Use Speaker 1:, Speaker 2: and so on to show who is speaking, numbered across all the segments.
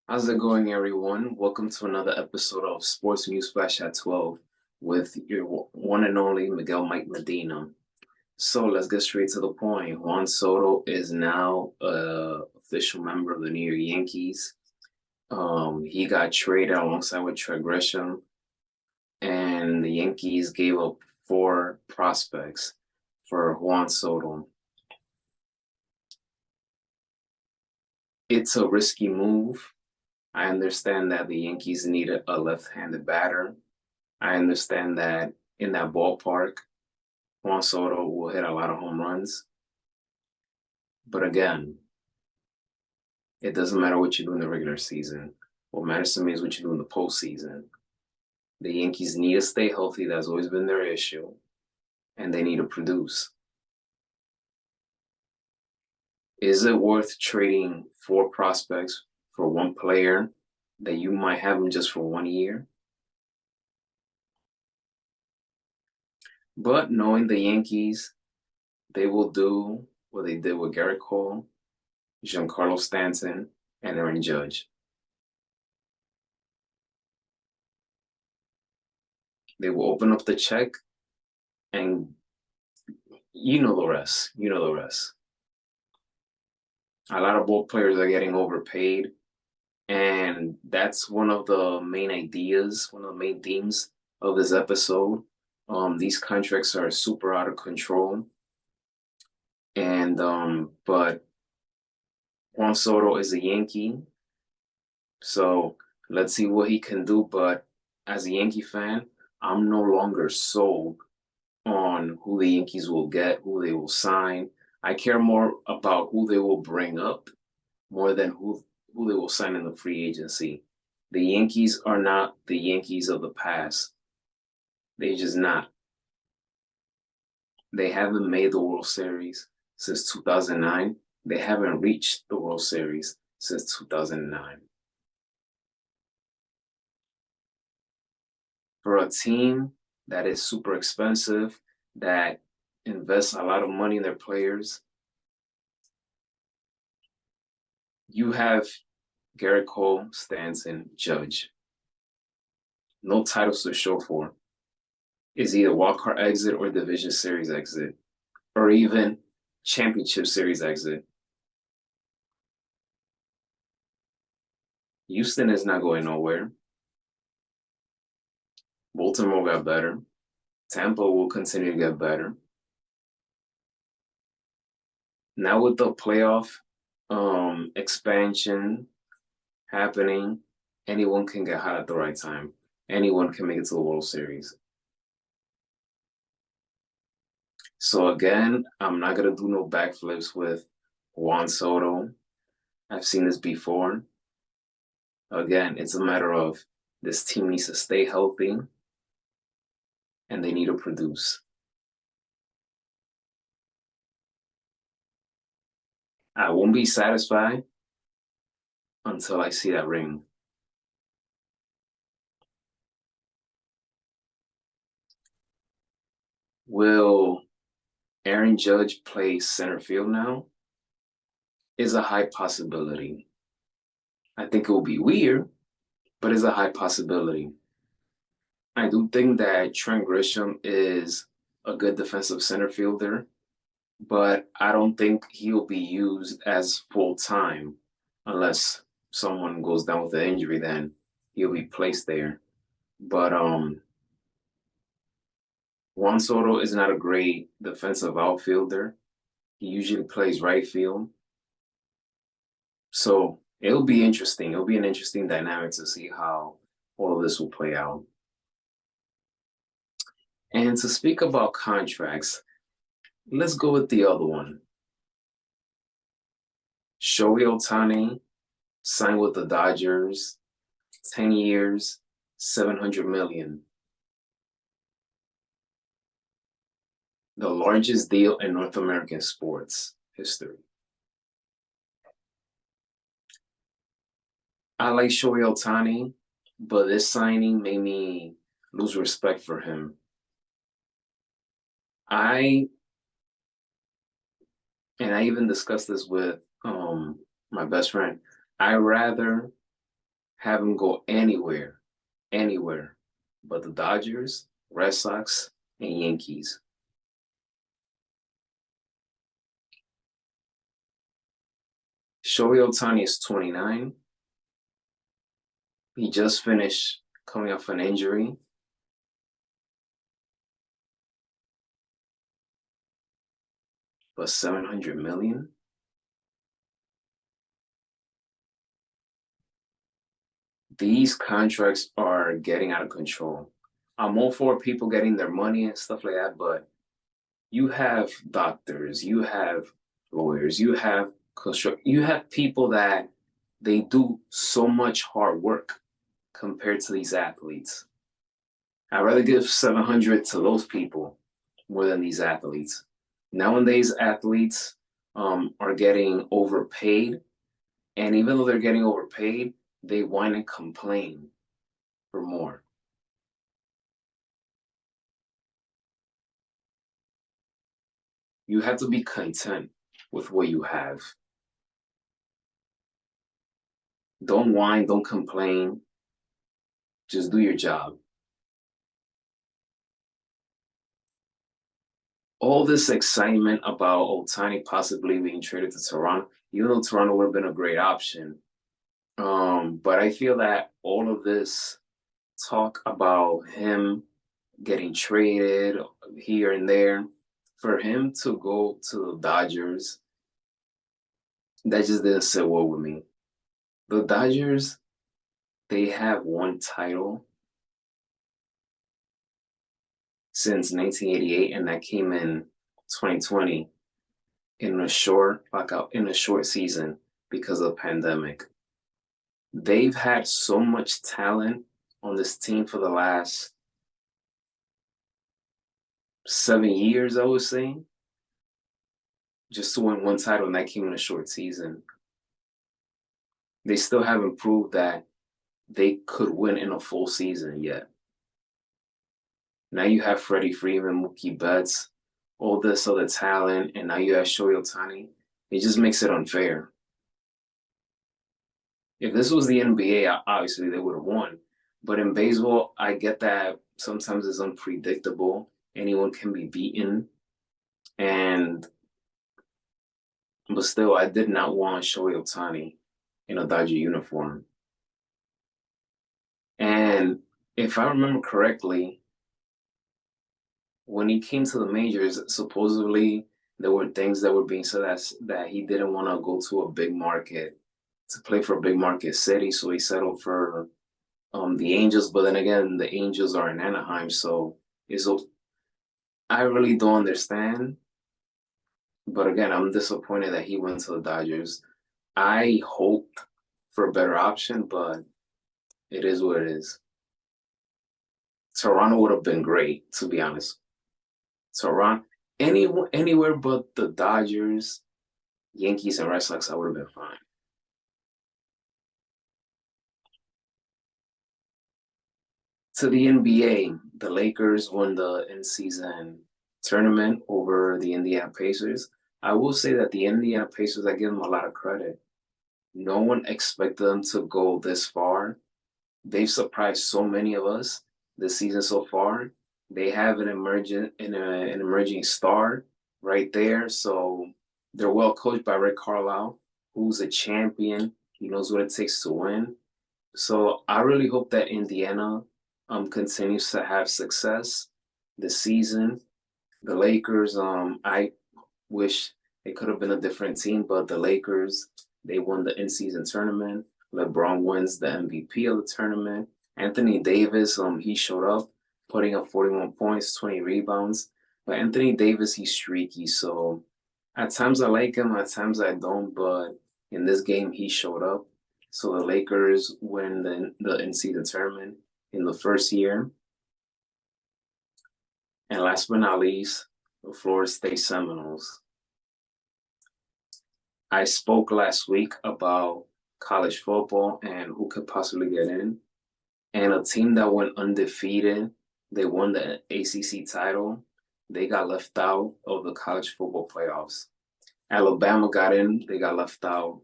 Speaker 1: How's it going, everyone? Welcome to another episode of Sports News Flash at 12 with your one and only Miguel Mike Medina. So let's get straight to the point. Juan Soto is now a official member of the New York Yankees. He got traded alongside with Trent Grisham, and the Yankees gave up four prospects for Juan Soto. It's a risky move. I understand that the Yankees need a left-handed batter. I understand that in that ballpark, Juan Soto will hit a lot of home runs. But again, it doesn't matter what you do in the regular season. What matters to me is what you do in the postseason. The Yankees need to stay healthy. That's always been their issue. And they need to produce. Is it worth trading four prospects for one player that you might have him just for 1 year? But knowing the Yankees, they will do what they did with Garrett Cole, Giancarlo Stanton, and Aaron Judge. They will open up the check, and you know the rest. You know the rest. A lot of ball players are getting overpaid, and that's one of the main ideas, one of the main themes of this episode. These contracts are super out of control, and but Juan Soto is a Yankee, so let's see what he can do. But as a Yankee fan, I'm no longer sold on who the Yankees will get, who they will sign. I care more about who they will bring up more than who they will sign in the free agency. The Yankees are not the Yankees of the past. They just not. They haven't made the World Series since 2009. They haven't reached the World Series since 2009. For a team that is super expensive, that invests a lot of money in their players, you have Garrett Cole, Stanton, Judge. No titles to show for. Is either wildcard exit or division series exit, or even championship series exit. Houston is not going nowhere. Baltimore got better. Tampa will continue to get better. Now with the playoff expansion happening, anyone can get hot at the right time. Anyone can make it to the World Series. So again, I'm not gonna do no backflips with Juan Soto. I've seen this before. Again, it's a matter of this team needs to stay healthy and they need to produce. I won't be satisfied until I see that ring. Will Aaron Judge play center field now? Is a high possibility. I think it will be weird, but it's a high possibility. I do think that Trent Grisham is a good defensive center fielder, but I don't think he'll be used as full time unless someone goes down with an injury, then he'll be placed there. But Juan Soto is not a great defensive outfielder. He usually plays right field. So it'll be interesting. It'll be an interesting dynamic to see how all of this will play out. And to speak about contracts, let's go with the other one. Shohei Ohtani signed with the Dodgers, 10 years, 700 million. The largest deal in North American sports history. I like Shohei Ohtani, but this signing made me lose respect for him. I even discussed this with my best friend. I rather have him go anywhere but the Dodgers, Red Sox, and Yankees. Shohei Ohtani is 29. He just finished coming off an injury. But 700 million? These contracts are getting out of control. I'm all for people getting their money and stuff like that, but you have doctors, you have lawyers, you have people that they do so much hard work compared to these athletes. I'd rather give 700 to those people more than these athletes. Nowadays, athletes are getting overpaid, and even though they're getting overpaid, they whine and complain for more. You have to be content with what you have. Don't whine, don't complain. Just do your job. All this excitement about Ohtani possibly being traded to Toronto, even though Toronto would have been a great option. But I feel that all of this talk about him getting traded here and there, for him to go to the Dodgers, that just didn't sit well with me. The Dodgers, they have one title since 1988, and that came in 2020 in a short season because of the pandemic. They've had so much talent on this team for the last 7 years, I would say, just to win one title, and that came in a short season. They still haven't proved that they could win in a full season yet. Now you have Freddie Freeman, Mookie Betts, all this other talent, and now you have Shohei Ohtani. It just makes it unfair. If this was the NBA, obviously they would have won. But in baseball, I get that sometimes it's unpredictable. Anyone can be beaten. But still, I did not want Shohei Ohtani in a Dodger uniform. And if I remember correctly, when he came to the majors, supposedly there were things that were being said that he didn't want to go to a big market to play for a big market city, so he settled for the Angels. But then again, the Angels are in Anaheim, so I really don't understand. But again, I'm disappointed that he went to the Dodgers. I hoped for a better option, but it is what it is. Toronto would have been great, to be honest. Toronto, anywhere but the Dodgers, Yankees, and Red Sox, I would have been fine. To the NBA, the Lakers won the in-season tournament over the Indiana Pacers. I will say that the Indiana Pacers, I give them a lot of credit. No one expected them to go this far. They've surprised so many of us this season so far. They have an emerging star right there. So they're well coached by Rick Carlisle, who's a champion. He knows what it takes to win. So I really hope that Indiana continues to have success this season. The Lakers, I wish it could have been a different team, but the Lakers, they won the in-season tournament. LeBron wins the MVP of the tournament. Anthony Davis, he showed up, putting up 41 points, 20 rebounds. But Anthony Davis, he's streaky, so at times I like him, at times I don't. But in this game, he showed up. So the Lakers win the in-season tournament in the first year. And last but not least, the Florida State Seminoles. I spoke last week about college football and who could possibly get in. And a team that went undefeated, they won the ACC title. They got left out of the college football playoffs. Alabama got in, they got left out.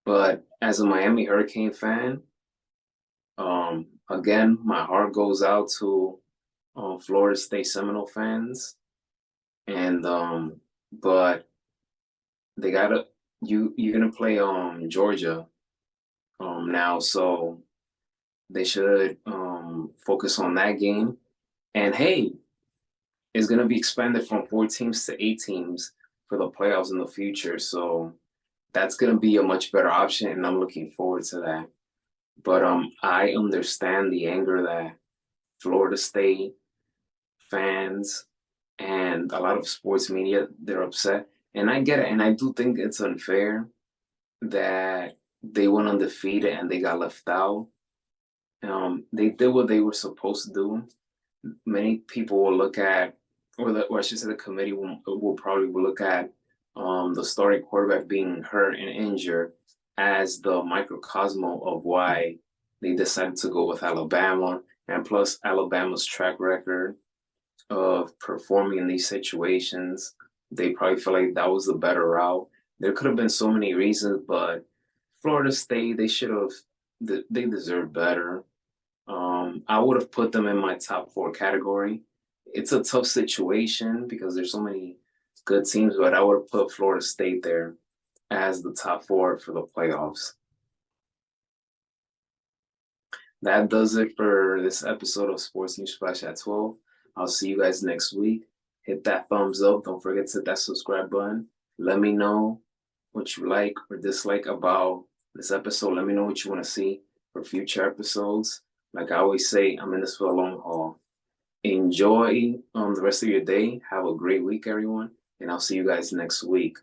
Speaker 1: But as a Miami Hurricane fan, again, my heart goes out to Florida State Seminole fans, and but they gotta you're gonna play Georgia now, so they should focus on that game. And hey, it's gonna be expanded from 4 teams to 8 teams for the playoffs in the future, so that's gonna be a much better option, and I'm looking forward to that. But I understand the anger that Florida State fans and a lot of sports media, they're upset. And I get it. And I do think it's unfair that they went undefeated and they got left out. They did what they were supposed to do. Many people will look at, or I should say, the committee will probably will look at the starting quarterback being hurt and injured as the microcosm of why they decided to go with Alabama, and plus Alabama's track record of performing in these situations. They probably feel like that was the better route. There could have been so many reasons, but Florida State, they should have, they deserve better. I would have put them in my top four category. It's a tough situation because there's so many good teams, but I would have put Florida State there as the top four for the playoffs. That does it for this episode of Sports News Splash at 12. I'll see you guys next week. Hit that thumbs up. Don't forget to hit that subscribe button. Let me know what you like or dislike about this episode. Let me know what you want to see for future episodes. Like I always say, I'm in this for the long haul. Enjoy the rest of your day. Have a great week, everyone. And I'll see you guys next week.